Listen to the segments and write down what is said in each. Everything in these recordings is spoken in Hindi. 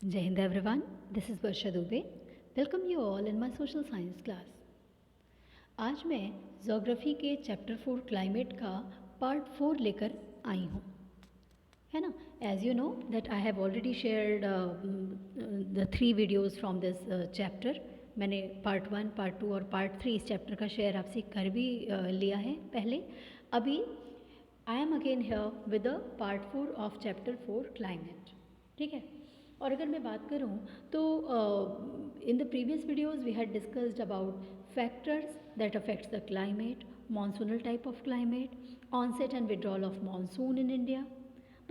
Jai Hind everyone, this is Varsha Dubey. Welcome you all in my social science class. आज मैं जोग्राफी के चैप्टर 4 क्लाइमेट का पार्ट 4 लेकर आई हूँ, है ना. As you know that I have already shared the 3 videos from this chapter. मैंने पार्ट 1, पार्ट 2 और पार्ट 3 इस चैप्टर का शेयर आपसे कर भी लिया है पहले. अभी I am again here with the part 4 of chapter 4 climate. ठीक है. और अगर मैं बात करूं तो in the previous videos we had discussed about factors that affects the climate, monsoonal type of climate, onset and withdrawal of monsoon in India.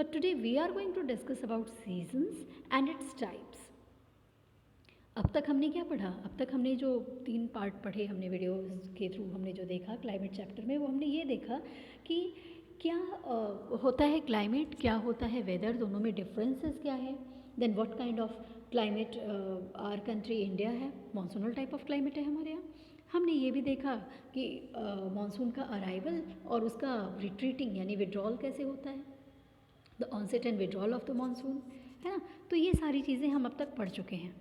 But today we are going to discuss about seasons and its types. अब तक हमने क्या पढ़ा? अब तक हमने जो 3 पार्ट पढ़े, हमने वीडियोज़ के थ्रू हमने जो देखा क्लाइमेट चैप्टर में, वो हमने ये देखा कि क्या होता है क्लाइमेट, क्या होता है वेदर, दोनों में डिफरेंसेस क्या है. Then what kind of climate our country India है, मॉनसूनल टाइप ऑफ क्लाइमेट है हमारे यहाँ. हमने ये भी देखा कि मानसून का अराइवल और उसका रिट्रीटिंग यानी विड्रॉल कैसे होता है, the onset and withdrawal of the monsoon, है ना. तो ये सारी चीज़ें हम अब तक पढ़ चुके हैं.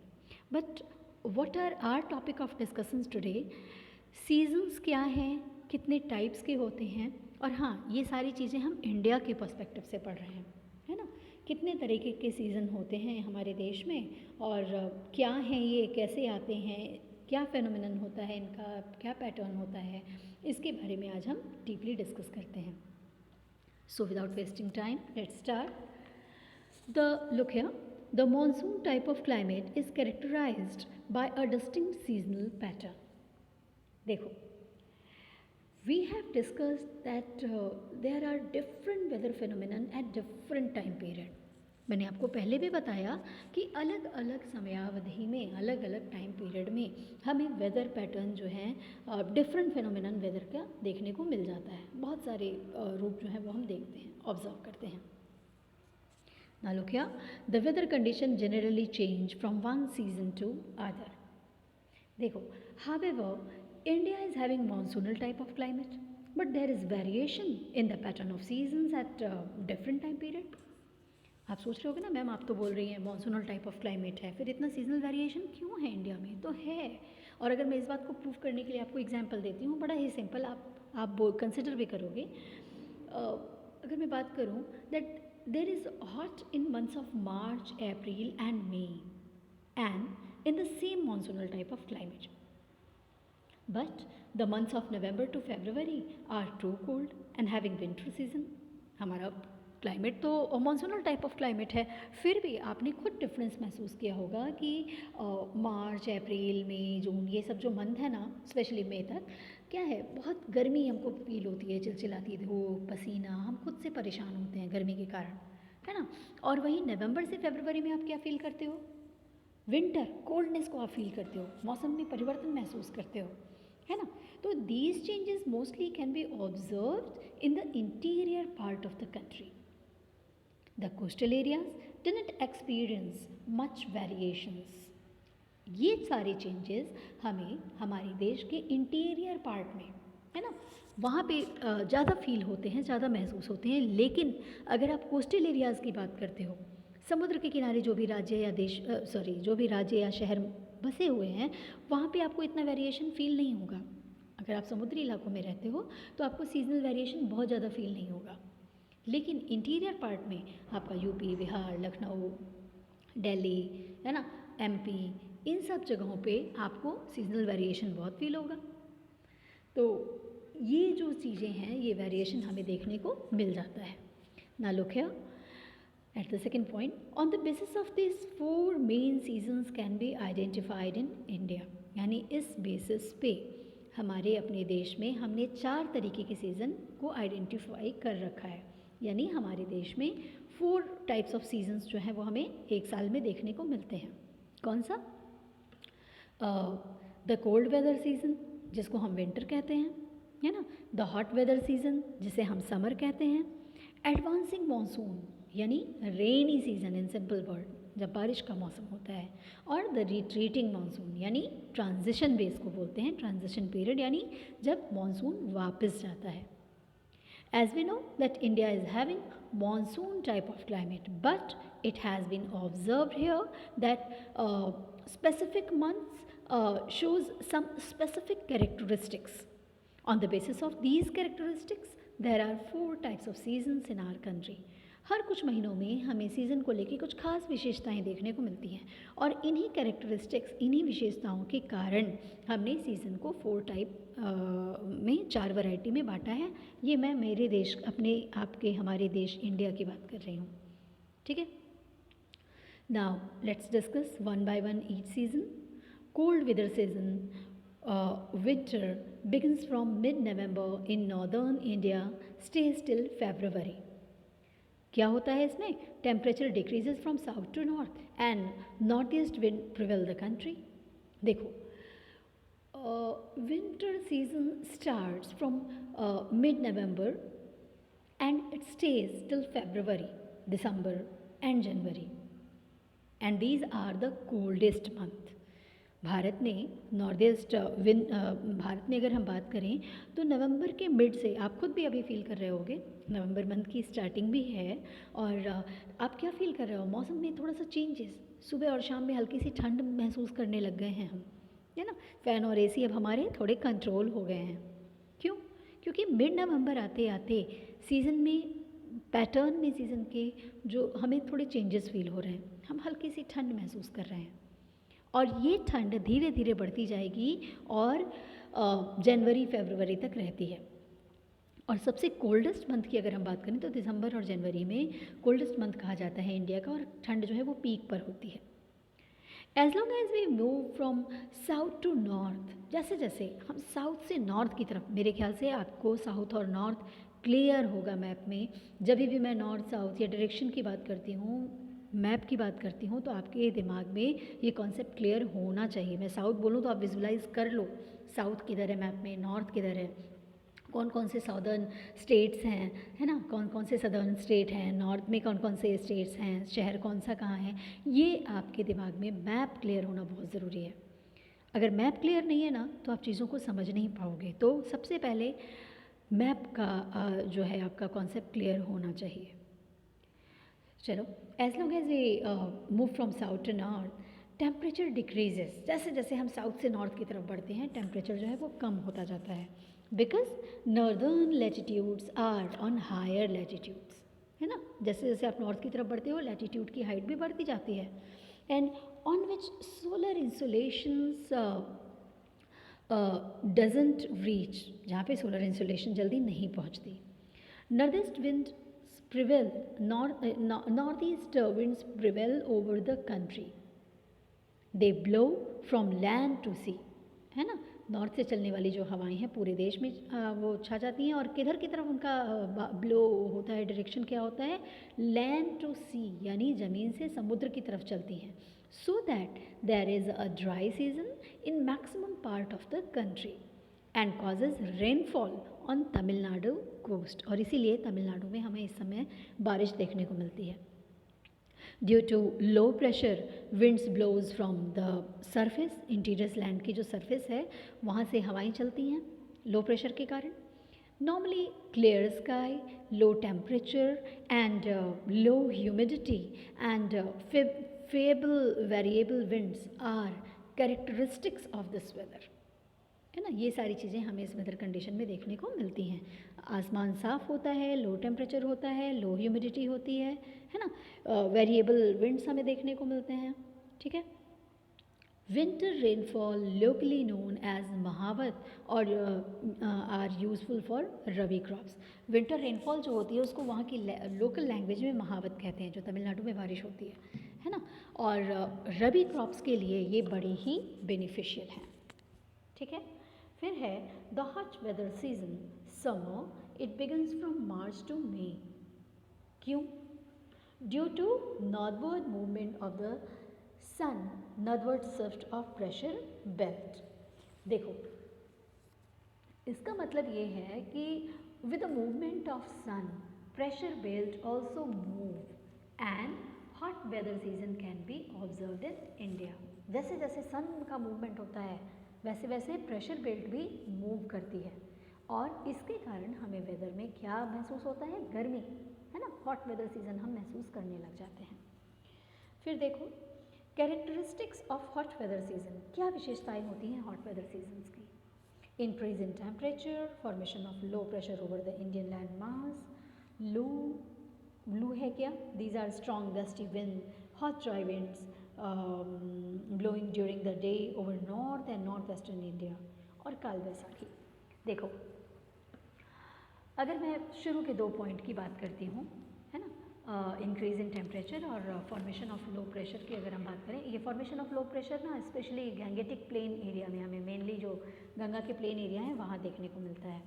But what are our topic of discussions today, seasons क्या हैं, कितने टाइप्स के होते हैं, और हाँ ये सारी चीज़ें हम इंडिया के पर्सपेक्टिव से पढ़ रहे हैं, है ना. कितने तरीके के सीज़न होते हैं हमारे देश में और क्या हैं ये, कैसे आते हैं, क्या फेनोमेनन होता है इनका, क्या पैटर्न होता है, इसके बारे में आज हम डीपली डिस्कस करते हैं. So without wasting time let's start. Look here, the monsoon type of climate is characterised by a distinct seasonal pattern. देखो, we have discussed that there are different weather phenomenon at different time period. मैंने आपको पहले भी बताया कि अलग अलग समयावधि में, अलग अलग टाइम पीरियड में हमें वेदर पैटर्न जो है डिफरेंट फेनोमेनन वेदर का देखने को मिल जाता है. बहुत सारे रूप जो है वो हम देखते हैं, ऑब्जर्व करते हैं. Now look here, the weather condition generally change from one season to other. देखो, however, India is having monsoonal type of climate, but there is variation in the pattern of seasons at different time period. आप सोच रहे होगे ना, मैम आप तो बोल रही हैं मॉनसूनल टाइप ऑफ क्लाइमेट है, फिर इतना सीजनल वेरिएशन क्यों है इंडिया में? तो है. और अगर मैं इस बात को प्रूव करने के लिए आपको एग्जांपल देती हूँ, बड़ा ही सिंपल, आप कंसिडर भी करोगे. अगर मैं बात करूँ that there is hot in months of March, April and May and in the same monsoonal type of climate. But the months of November to February are too cold and having winter season. हमारा क्लाइमेट तो मॉनसूनल टाइप ऑफ क्लाइमेट है, फिर भी आपने खुद डिफरेंस महसूस किया होगा कि मार्च, अप्रैल, मई, जून, ये सब जो मंथ है ना, स्पेशली मई तक, क्या है, बहुत गर्मी हमको फील होती है, चिलचिलाती धूप, पसीना, हम खुद से परेशान होते हैं गर्मी के कारण, है ना. और वहीं नवंबर से फरवरी में आप क्या फील करते हो? विंटर, कोल्डनेस को आप फील करते हो, मौसम में परिवर्तन महसूस करते हो, है ना. तो these changes mostly can be observed in the interior part of the country. The coastal areas didn't experience much variations. ये सारे चेंजेस हमें हमारे देश के इंटीरियर पार्ट में, है ना, वहाँ पे ज़्यादा फील होते हैं, ज़्यादा महसूस होते हैं. लेकिन अगर आप कोस्टल एरियाज़ की बात करते हो, समुद्र के किनारे जो भी राज्य या देश जो भी राज्य या शहर बसे हुए हैं, वहाँ पे आपको इतना वेरिएशन फील नहीं होगा. अगर आप समुद्री इलाकों में रहते हो तो आपको सीजनल वेरिएशन बहुत ज़्यादा फील नहीं होगा. लेकिन इंटीरियर पार्ट में आपका यूपी, बिहार, लखनऊ, दिल्ली, है ना, एमपी, इन सब जगहों पे आपको सीजनल वेरिएशन बहुत फील होगा. तो ये जो चीज़ें हैं, ये वेरिएशन हमें देखने को मिल जाता है. ना look here at the second point, on the basis of these 4 main seasons can be identified in India. यानी इस बेसिस पे हमारे अपने देश में हमने 4 तरीके के सीज़न को आइडेंटिफाई कर रखा है. यानी हमारे देश में 4 टाइप्स ऑफ सीजन्स जो हैं वो हमें एक साल में देखने को मिलते हैं. कौन सा? द कोल्ड वेदर सीज़न, जिसको हम विंटर कहते हैं, है ना. द हॉट वेदर सीज़न, जिसे हम समर कहते हैं. एडवांसिंग मानसून यानी rainy season in simple word, जब बारिश का मौसम होता है. और द रिट्रीटिंग मानसून यानी ट्रांजिशन बेस को बोलते हैं, ट्रांजिशन पीरियड, यानी जब मानसून वापस जाता है. As we know that India is having monsoon type of climate, but it has been observed here that specific months shows some specific characteristics. On the basis of these characteristics, there are 4 types of seasons in our country. हर कुछ महीनों में हमें सीज़न को लेकर कुछ खास विशेषताएं देखने को मिलती हैं और इन्हीं कैरेक्टरिस्टिक्स, इन्हीं विशेषताओं के कारण हमने सीज़न को 4 टाइप में 4 वैरायटी में बांटा है। ये मैं मेरे देश, अपने आपके हमारे देश इंडिया की बात कर रही हूँ, ठीक है। Now let's discuss one by one each season. Cold weather season winter begins from mid-November in northern India, stays till February. क्या होता है इसमें? Temperature decreases from south to north and north east wind prevail the country. देखो, winter season starts from mid November and it stays till February, December and January, and these are the coldest month. Bharat में नॉर्थ ईस्ट भारत में अगर हम बात करें तो नवंबर के मिड से, आप खुद भी अभी फील कर रहे होगे, नवंबर मंथ की स्टार्टिंग भी है और आप क्या फील कर रहे हो? मौसम में थोड़ा सा चेंजेस, सुबह और शाम में हल्की सी ठंड महसूस करने लग गए हैं हम, है ना। फ़ैन और एसी अब हमारे थोड़े कंट्रोल हो गए हैं। क्यों? क्योंकि मिड नवंबर आते आते सीज़न में, पैटर्न में सीज़न के जो हमें थोड़े चेंजेस फील हो रहे हैं, हम हल्की सी ठंड महसूस कर रहे हैं और ये ठंड धीरे धीरे बढ़ती जाएगी और जनवरी फरवरी तक रहती है। और सबसे कोल्डेस्ट मंथ की अगर हम बात करें तो दिसंबर और जनवरी में कोल्डेस्ट मंथ कहा जाता है इंडिया का, और ठंड जो है वो पीक पर होती है। As long as we move from south to north, जैसे जैसे हम साउथ से नॉर्थ की तरफ, मेरे ख्याल से आपको साउथ और नॉर्थ क्लियर होगा मैप में। जब भी मैं नॉर्थ साउथ या डायरेक्शन की बात करती हूँ, मैप की बात करती हूँ, तो आपके दिमाग में ये कॉन्सेप्ट क्लियर होना चाहिए। मैं साउथ बोलूँ तो आप विजुलाइज कर लो साउथ किधर है मैप में, नॉर्थ किधर है, कौन कौन से साउदर्न स्टेट्स हैं, है ना, कौन कौन से सदर्न स्टेट हैं, नॉर्थ में कौन कौन से स्टेट्स हैं, शहर कौन सा कहाँ है, ये आपके दिमाग में मैप क्लियर होना बहुत ज़रूरी है। अगर मैप क्लियर नहीं है ना तो आप चीज़ों को समझ नहीं पाओगे। तो सबसे पहले मैप का जो है आपका कॉन्सेप्ट क्लियर होना चाहिए। चलो, as long as we move from south to north, temperature decreases. जैसे जैसे हम साउथ से नॉर्थ की तरफ बढ़ते हैं, टेम्परेचर जो है वो कम होता जाता है, because northern latitudes are on higher latitudes, है ना। जैसे जैसे आप नॉर्थ की तरफ बढ़ते हो, लैटिट्यूड की हाइट भी बढ़ती जाती है, and on which solar insulations doesn't reach, जहाँ पे सोलर इंसुलेशन जल्दी नहीं पहुँचती। North east wind prevail, northeast winds prevail over the country. They blow from land to sea, है ना। नॉर्थ से चलने वाली जो हवाएं हैं पूरे देश में वो छा जाती हैं, और किधर की तरफ उनका ब्लो होता है, डायरेक्शन क्या होता है? लैंड टू सी, यानी ज़मीन से समुद्र की तरफ चलती हैं। So that there is a dry season in maximum part of the country and causes rainfall on Tamil Nadu coast, और इसीलिए तमिलनाडु में हमें इस समय बारिश देखने को मिलती है। Due to low pressure winds blows from the surface, interiors land की जो सरफेस है वहाँ से हवाएं चलती हैं लो प्रेशर के कारण। Normally clear sky, low temperature and low humidity and feeble variable winds are characteristics of this weather, है ना। ये सारी चीज़ें हमें इस वेदर कंडीशन में देखने को मिलती हैं। आसमान साफ़ होता है, लो टेम्परेचर होता है, लो ह्यूमिडिटी होती है ना, वेरिएबल विंड्स हमें देखने को मिलते हैं, ठीक है। Winter rainfall locally known as mahawat और are useful for rabi crops. Winter rainfall जो होती है उसको वहाँ की लोकल लैंग्वेज में महावत कहते हैं, जो तमिलनाडु में बारिश होती है ना। और रबी क्रॉप्स के लिए ये बड़ी ही बेनिफिशियल है, ठीक है। फिर है the hot weather season summer, it begins from March to May. क्यों? Due to northward movement of the sun, northward shift of pressure belt. देखो, इसका मतलब ये है कि with the movement of sun, pressure belt also move and hot weather season can be observed in India. जैसे जैसे सन का मूवमेंट होता है वैसे वैसे प्रेशर बेल्ट भी मूव करती है, और इसके कारण हमें वेदर में क्या महसूस होता है, गर्मी, है ना, हॉट वेदर सीज़न हम महसूस करने लग जाते हैं। फिर देखो characteristics of hot weather season, क्या विशेषताएं होती हैं हॉट वेदर सीजन्स की। Increase in temperature, formation of low pressure over the Indian land mass, loo है क्या, these are strong gusty wind, hot dry winds blowing during the day over north and north western India, और काल बैसाखी। देखो अगर मैं शुरू के 2 पॉइंट की बात करती हूँ, है ना, इंक्रीज इन टेम्परेचर और फॉर्मेशन ऑफ लो प्रेशर की अगर हम बात करें, ये फॉर्मेशन ऑफ लो प्रेशर ना स्पेशली गैंगेटिक प्लेन एरिया में हमें मेनली जो गंगा के प्लेन एरिया हैं वहाँ देखने को मिलता है।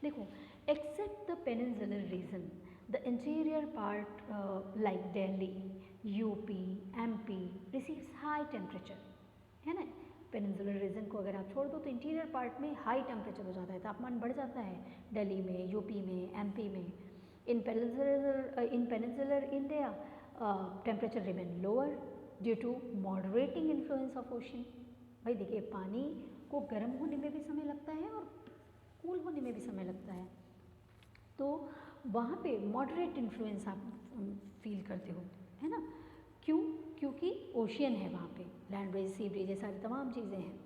देखो except the peninsular region, the interior part like Delhi, UP, MP receives high temperature, है ना। पेनिनसुलर रीजन को अगर आप छोड़ दो तो इंटीरियर पार्ट में हाई टेम्परेचर हो जाता है, तापमान बढ़ जाता है दिल्ली में, यूपी में, एमपी में। In peninsular India, temperature remain lower due to moderating influence of ocean। भाई देखिए पानी को गर्म होने में भी समय लगता है और कूल होने में भी समय लगता है, तो वहाँ पे मॉडरेट इन्फ्लुएंस आप फील करते हो, है ना। क्यों? क्योंकि ओशियन है वहाँ पे, लैंड ब्रिज, सी ब्रिज, ये सारी तमाम चीज़ें हैं।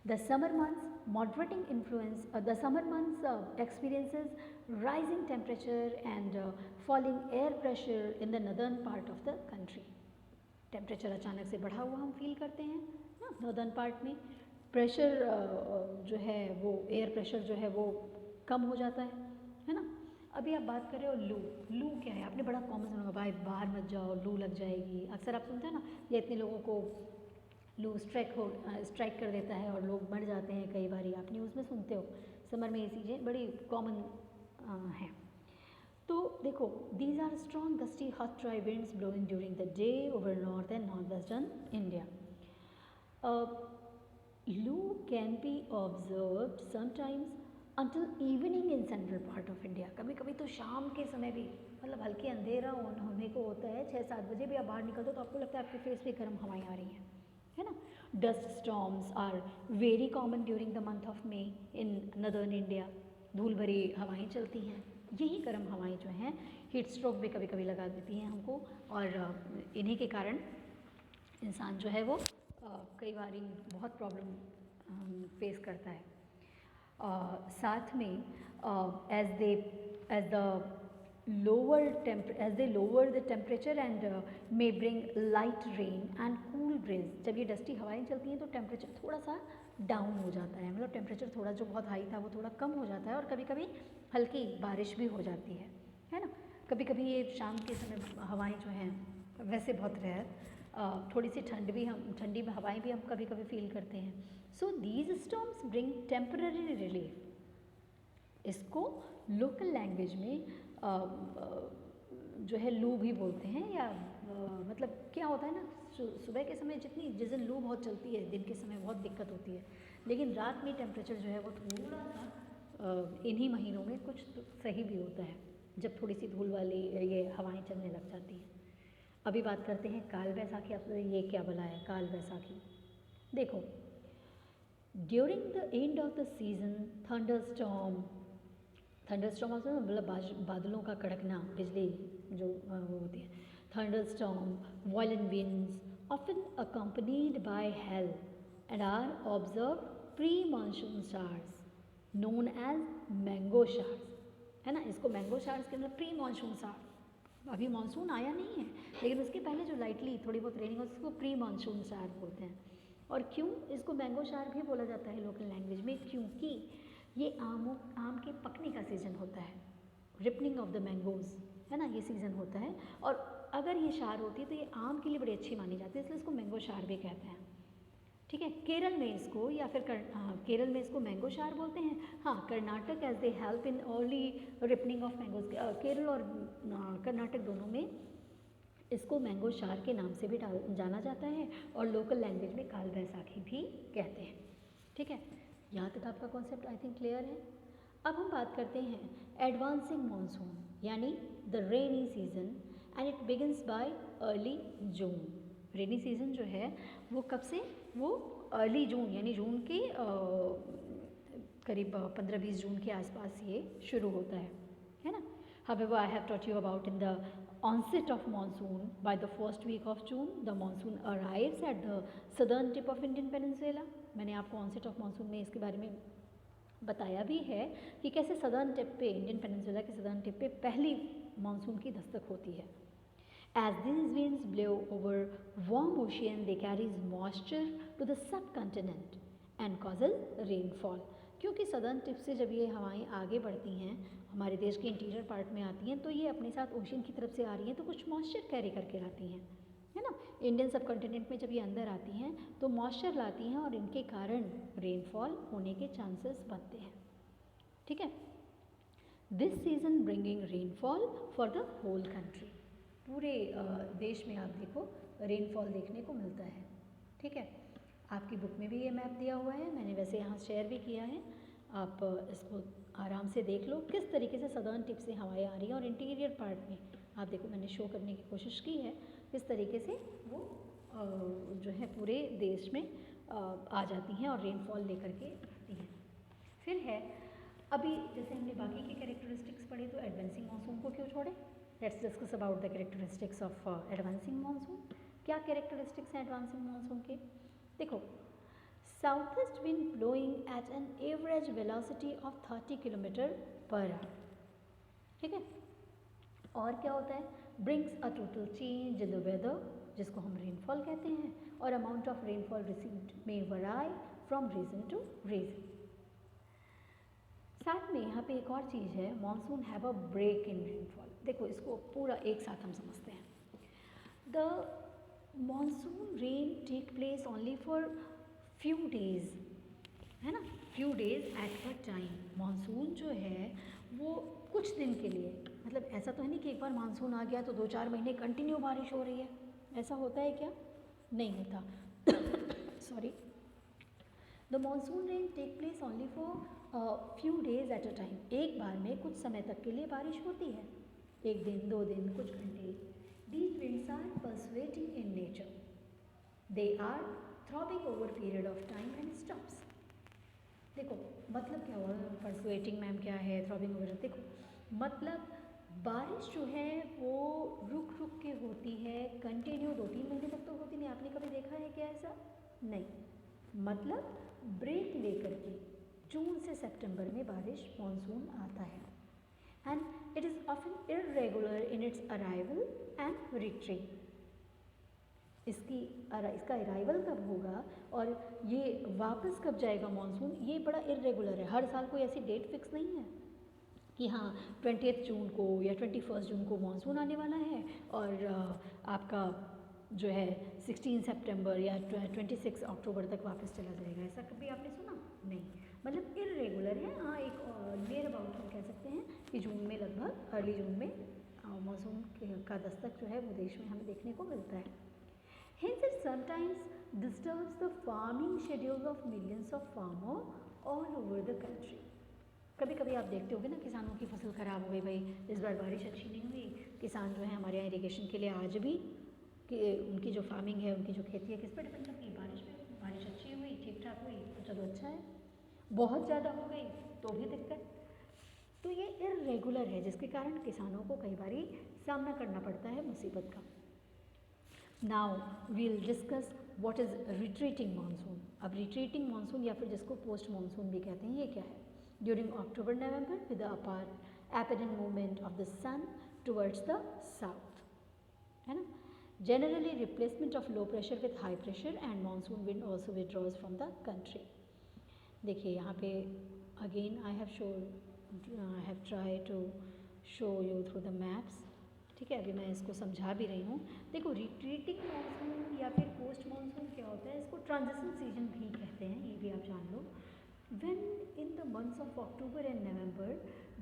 The summer months moderating influence, the summer months experiences rising temperature and falling air pressure in the northern part of the country। Temperature अचानक से बढ़ा हुआ हम फील करते हैं ना, नॉर्दर्न पार्ट में प्रेशर जो है वो एयर प्रेशर जो है वो कम हो जाता है ना। अभी आप बात कर रहे हो लू, लू क्या है, आपने बड़ा कॉमन सुना, भाई बाहर मत जाओ लू लग जाएगी, अक्सर आप सुनते हैं ना, या इतने लोगों को लू स्ट्राइक कर देता है और लोग मर जाते हैं, कई बार आप न्यूज़ में सुनते हो, समर में ये चीज़ें बड़ी कॉमन हैं। तो देखो these are strong gusty hot dry winds blowing during the day over north and north western India. Loo can be observed sometimes until evening in central part of India. कभी कभी तो शाम के समय भी, मतलब हल्के अंधेरा होने को होता है, 6-7 बजे भी आप बाहर निकलते हो तो आपको लगता है आपके फेस पे गर्म हवाएं आ रही हैं, है ना। Dust storms are very common during the month of May in northern India. धूल भरी हवाएं चलती हैं, यही गर्म हवाएं जो हैं हीट स्ट्रोक भी कभी कभी लगा देती हैं हमको, और इन्हीं के कारण इंसान जो है वो कई बार बहुत प्रॉब्लम फेस करता है। साथ में as they lower the temperature and may bring light rain and cool breeze। जब ये डस्टी हवाएं चलती हैं तो टेम्परेचर थोड़ा सा डाउन हो जाता है, मतलब टेम्परेचर थोड़ा जो बहुत हाई था वो थोड़ा कम हो जाता है, और कभी कभी हल्की बारिश भी हो जाती है ना। कभी कभी ये शाम के समय हवाएं जो हैं, वैसे बहुत रेयर, थोड़ी सी ठंडी हवाएं भी हम कभी कभी फील करते हैं। So these storms bring temporary relief. इसको लोकल लैंग्वेज में जो है लू भी बोलते हैं, या मतलब क्या होता है ना, सुबह के समय जिस दिन लू बहुत चलती है, दिन के समय बहुत दिक्कत होती है, लेकिन रात में टेम्परेचर जो है वो थोड़ा सा इन्हीं महीनों में कुछ तो सही भी होता है, जब थोड़ी सी धूल वाली ये हवाएं चलने लग जाती हैं। अभी बात करते हैं काल बैसाखी। आप ये क्या बोला है काल बैसाखी। देखो during the end of the season thunderstorm मतलब बादलों का कड़कना, बिजली जो वो होती है, thunderstorm, violent winds often accompanied by hail and are observe pre monsoon showers known as mango showers, है ना। इसको मैंगो शार्स के मतलब प्री मानसून स्टार, अभी मानसून आया नहीं है लेकिन उसके पहले जो लाइटली थोड़ी बहुत रेनिंग होती है उसको प्री मानसून स्टार बोलते हैं। और क्यों इसको मैंगो शार भी बोला जाता है लोकल लैंग्वेज में, क्योंकि ये आम के पकने का सीज़न होता है, रिपनिंग ऑफ द मैंगोज़, है ना, ये सीज़न होता है। और अगर ये शार होती है तो ये आम के लिए बड़ी अच्छी मानी जाती है, इसलिए इसको मैंगो शार भी कहते हैं, ठीक है। केरल में इसको या फिर केरल में इसको मैंगो शार बोलते हैं। हाँ, Karnataka as they help in early ripening of mangoes. Kerala और कर्नाटक दोनों में इसको मैंगो शार के नाम से भी जाना जाता है, और लोकल लैंग्वेज में काल बैसाखी भी कहते हैं, ठीक है। यहाँ तक आपका कॉन्सेप्ट आई थिंक क्लियर है। अब हम बात करते हैं एडवांसिंग मानसून यानी the rainy season, and it begins bye early June. Rainy season जो है वो कब से, वो अर्ली जून यानी जून के करीब 15-20 जून के आसपास ये शुरू होता है ना। However, I have taught you about in the onset of monsoon. By the first week of June, the monsoon arrives at the southern tip of Indian Peninsula. मैंने आपको onset of monsoon में इसके बारे में बताया भी है कि कैसे सदर्न टिप पे, इंडियन पेनिनसुला के सदर्न टिप पे पहली मानसून की दस्तक होती है. As these winds blow over warm ocean, they carries moisture to the subcontinent and causes rainfall. क्योंकि सदर्न टिप से जब ये हवाएं आगे बढ़ती हैं, हमारे देश के इंटीरियर पार्ट में आती हैं, तो ये अपने साथ ओशन की तरफ से आ रही हैं, तो कुछ मॉइस्चर कैरी करके आती हैं, है ना. इंडियन सब कॉन्टिनेंट में जब ये अंदर आती हैं तो मॉइस्चर लाती हैं और इनके कारण रेनफॉल होने के चांसेस बनते हैं. ठीक है. This season bringing rainfall for the whole country. पूरे देश में आप देखो रेनफॉल देखने को मिलता है. ठीक है. आपकी बुक में भी ये मैप दिया हुआ है, मैंने वैसे यहाँ शेयर भी किया है, आप इसको आराम से देख लो किस तरीके से सदर्न टिप से हवाएं आ रही हैं और इंटीरियर पार्ट में आप देखो मैंने शो करने की कोशिश की है किस तरीके से वो जो है पूरे देश में आ जाती हैं और रेनफॉल लेकर के आती हैं. फिर है अभी जैसे हमने बाकी के कैरेक्टरिस्टिक्स पढ़े तो एडवांसिंग मानसून को क्यों छोड़े. Let's discuss about the characteristics of advancing monsoon. क्या कैरेक्टरिस्टिक्स हैं एडवांसिंग मानसून के. देखो, southwest wind blowing at an average velocity of 30 kilometre per hour. ठीक है. और क्या होता है, brings a total change in the weather, जिसको हम रेनफॉल कहते हैं, और amount of rainfall received may vary from region to region. साथ में यहाँ पे एक और चीज़ है, monsoon have a break in rainfall. देखो इसको पूरा एक साथ हम समझते हैं. The monsoon rain take place only for few days, है ना, few days at a time. Monsoon जो है वो कुछ दिन के लिए, मतलब ऐसा तो है नहीं कि एक बार मानसून आ गया तो 2-4 महीने कंटिन्यू बारिश हो रही है, ऐसा होता है क्या. नहीं होता. Sorry. The monsoon rain take place only for few days at a time. एक बार में कुछ समय तक के लिए बारिश होती है, 1 दिन 2 दिन कुछ घंटे. These winds are pulsating in nature. They are throbbing over period of time and stops. देखो मतलब क्या हुआ, pulsating मैम क्या है, throbbing over, देखो मतलब बारिश जो है वो रुक रुक के होती है, कंटिन्यू 2-3 महीने तक तो होती नहीं. आपने कभी देखा है क्या ऐसा. नहीं. मतलब ब्रेक लेकर के जून से सितंबर में बारिश मानसून आता है. And it is often irregular in its arrival and retreat. इसका अराइवल कब होगा और ये वापस कब जाएगा मानसून, ये बड़ा इरेगुलर है. हर साल कोई ऐसी डेट फिक्स नहीं है कि हाँ 20 जून को या 21 जून को मानसून आने वाला है और आपका जो है 16 सितंबर या 26 अक्टूबर तक वापस चला जाएगा. ऐसा कभी आपने सुना. नहीं. मतलब इरेगुलर है. हाँ एक नियर अबाउट हम कह सकते हैं कि जून में, लगभग अर्ली जून में मानसून का दस्तक जो है वो देश में हमें देखने को मिलता है. Hence it sometimes disturbs the farming schedules of millions of farmers all over the country. कभी कभी आप देखते होगे ना किसानों की फसल ख़राब हो गई, भाई इस बार बारिश अच्छी नहीं हुई. किसान जो है हमारे यहाँ इरीगेशन के लिए आज भी कि उनकी जो फार्मिंग है, उनकी जो खेती है, किस पर डिपेंड करती है, बारिश पे. बारिश अच्छी हुई, ठीक ठाक हुई तो चलो अच्छा है, बहुत ज़्यादा हो गई तो भी दिक्कत. तो ये इरेगुलर है जिसके कारण किसानों को कई बार सामना करना पड़ता है मुसीबत का. Now we'll discuss what is retreating monsoon. अब रिट्रीटिंग मानसून या फिर जिसको पोस्ट मानसून भी कहते हैं, ये क्या है. During October November with the apparent movement of the sun towards the south, है ना. Generally replacement of low pressure with high pressure and monsoon wind also withdraws from the country. देखिए यहाँ पे again I have try to show you through the maps. ठीक है. अभी मैं इसको समझा भी रही हूँ. देखो रिट्रीटिंग मानसून या फिर पोस्ट मानसून क्या होता है, इसको ट्रांजिशन सीजन भी कहते हैं, ये भी आप जान लो. When in the months of October and November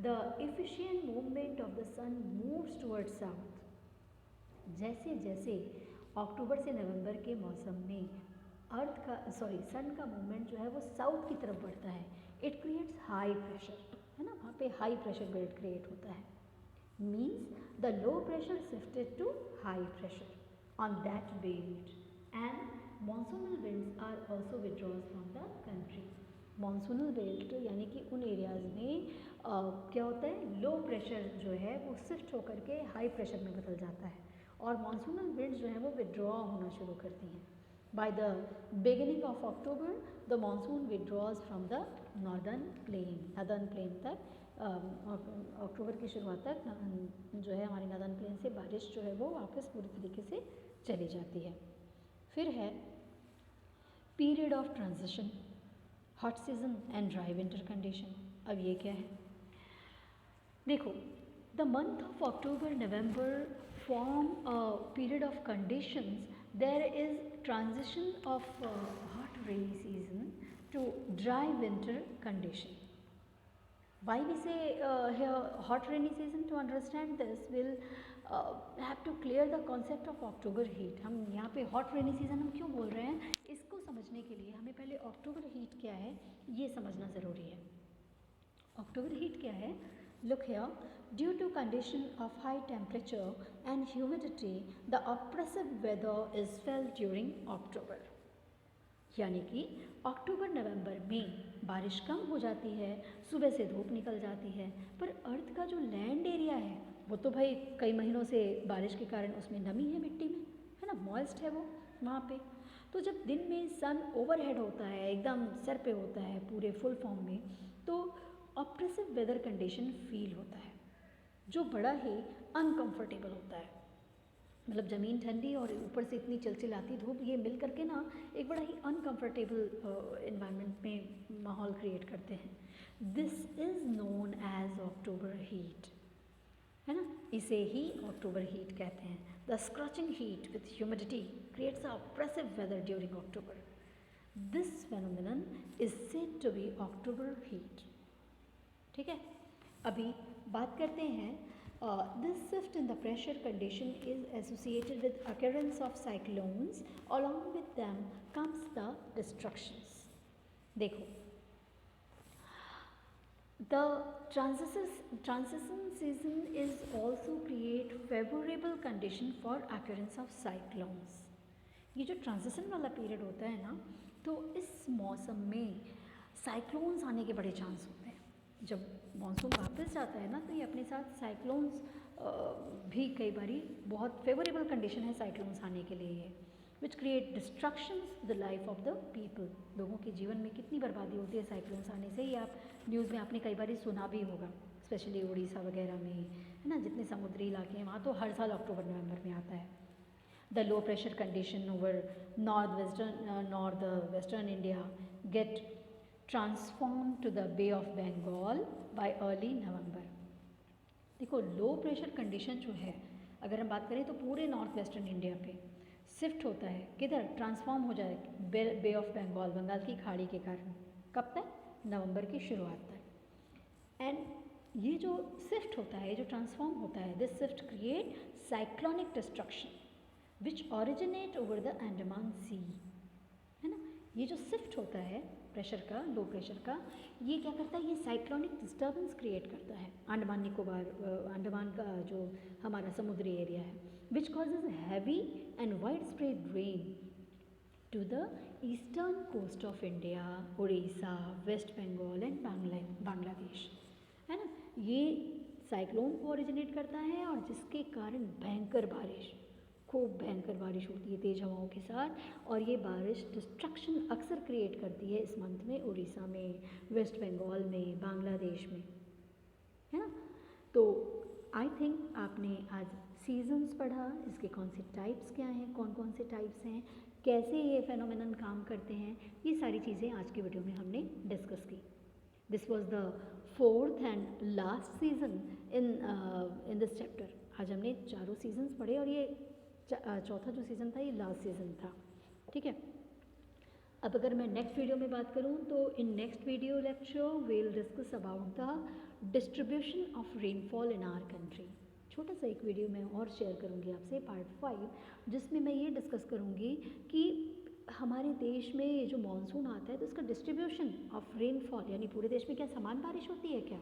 the efficient movement of the sun moves towards south. जैसे जैसे अक्टूबर से नवंबर के मौसम में सन का मूवमेंट जो है वो साउथ की तरफ बढ़ता है, इट क्रिएट्स हाई प्रेशर, है ना. वहाँ पे हाई प्रेशर बेल्ट क्रिएट होता है. Means the low pressure shifted to high pressure on that belt and monsoonal winds are also withdraws from the country. Monsoonal belt यानी कि उन एरियाज़ में क्या होता है, लो प्रेशर जो है वो शिफ्ट होकर के हाई प्रेशर में बदल जाता है और मॉनसूनल विंड्स जो है वो विड्रॉ होना शुरू करती हैं। By the beginning of October the monsoon withdraws from the northern plain तक अक्टूबर की शुरुआत तक जो है हमारी नॉर्दर्न प्लेन से बारिश जो है वो वापस पूरी तरीके से चली जाती है। फिर है period of transition, hot season and dry winter condition. अब ये क्या है, देखो, the month of October November form a period of conditions there is transition of hot rainy season to dry winter condition. Why we say here hot rainy season? To understand this, we'll have to clear the concept of October heat. हम यहाँ पे hot rainy season हम क्यों बोल रहे हैं, इसको समझने के लिए हमें पहले October heat क्या है ये समझना ज़रूरी है. October heat क्या है? Look here, due to condition of high temperature and humidity, the oppressive weather is felt during October. यानी कि अक्टूबर नवंबर में बारिश कम हो जाती है, सुबह से धूप निकल जाती है, पर अर्थ का जो लैंड एरिया है वो तो भाई कई महीनों से बारिश के कारण उसमें नमी है मिट्टी में, है ना, मॉइस्ट है वो वहाँ पे. तो जब दिन में सन ओवरहेड होता है, एकदम सर पे होता है पूरे फुल फॉर्म में, तो ऑप्रेसिव वेदर कंडीशन फील होता है जो बड़ा ही अनकंफर्टेबल होता है. मतलब ज़मीन ठंडी और ऊपर से इतनी चिलचिलाती धूप, ये मिल करके ना एक बड़ा ही अनकंफर्टेबल इन्वायरमेंट में माहौल क्रिएट करते हैं. This is known as October heat, है ना, इसे ही अक्टूबर हीट कहते हैं. The scorching heat with humidity creates a oppressive weather during October. This phenomenon is said to be October heat. ठीक है, अभी बात करते हैं. This shift in the pressure condition is associated with occurrence of cyclones. Along with them comes the destructions. देखो, the transition season is also create favorable condition for occurrence of cyclones. ये जो ट्रांजिशन वाला पीरियड होता है ना, तो इस मौसम में साइक्लोन्स आने के बड़े चांस होते हैं. जब मॉनसून वापस जाता है ना, तो ये अपने साथ साइक्लोन्स भी कई बारी बहुत फेवरेबल कंडीशन है साइक्लोन्स आने के लिए ये, which create destructions the life of the people. लोगों के जीवन में कितनी बर्बादी होती है साइक्लोन्स आने से, ये आप न्यूज़ में आपने कई बारी सुना भी होगा, स्पेशली उड़ीसा वगैरह में, है ना, जितने समुद्री इलाके हैं वहाँ तो हर साल अक्टूबर नवंबर में आता है. The low pressure condition over north western India get transform to the bay of Bengal by early November. देखो, लो प्रेशर कंडीशन जो है, अगर हम बात करें तो पूरे नॉर्थ वेस्टर्न इंडिया पे शिफ्ट होता है, किधर ट्रांसफॉर्म हो जाए, बे ऑफ बंगाल, बंगाल की खाड़ी के कारण. कब तक? नवंबर की शुरुआत तक. एंड ये जो शिफ्ट होता है, जो ट्रांसफॉर्म होता है, this shift create cyclonic destruction which originate over the Andaman sea, है ना. ये जो शिफ्ट होता है प्रेशर का, लो प्रेशर का, ये क्या करता है, ये साइक्लोनिक डिस्टर्बेंस क्रिएट करता है अंडमान निकोबार, अंडमान का जो हमारा समुद्री एरिया है, which causes heavy and wide spread rain to the eastern coast of India, Orissa, West Bengal and Bangladesh, है ना. ये साइक्लोन को ओरिजिनेट करता है और जिसके कारण भयंकर बारिश, खूब भयंकर बारिश होती है तेज़ हवाओं के साथ, और ये बारिश डिस्ट्रक्शन अक्सर क्रिएट करती है इस मंथ में उड़ीसा में, वेस्ट बंगाल में, बांग्लादेश में, है ना. तो आई थिंक आपने आज सीजन्स पढ़ा, इसके कौन से टाइप्स क्या हैं, कौन कौन से टाइप्स हैं, कैसे ये फेनोमेनन काम करते हैं, ये सारी चीज़ें आज की वीडियो में हमने डिस्कस की. This was the fourth and last season in this chapter. आज हमने चारों सीजन्स पढ़े और ये चौथा जो सीज़न था ये लास्ट सीज़न था. ठीक है, अब अगर मैं नेक्स्ट वीडियो में बात करूं तो in next video lecture we will discuss about the distribution of rainfall in our country. छोटा सा एक वीडियो मैं और शेयर करूंगी आपसे, पार्ट 5, जिसमें मैं ये डिस्कस करूंगी कि हमारे देश में ये जो मानसून आता है तो उसका डिस्ट्रीब्यूशन ऑफ रेनफॉल, यानी पूरे देश में क्या समान बारिश होती है क्या,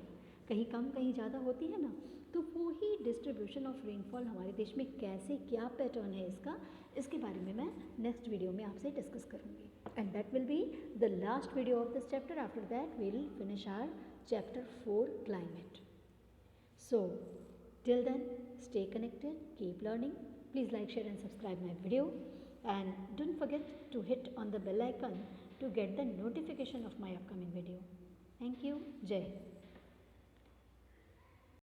कहीं कम कहीं ज़्यादा होती है ना, तो वो ही डिस्ट्रीब्यूशन ऑफ रेनफॉल हमारे देश में कैसे, क्या पैटर्न है इसका, इसके बारे में मैं नेक्स्ट वीडियो में आपसे डिस्कस करूँगी, and that will be the last video of this chapter. After that we will finish our chapter 4 climate. So till then, stay connected, keep learning. Please like, share and subscribe my video, and don't forget to hit on the bell icon to get the notification of my upcoming video. Thank you. Jai Hind.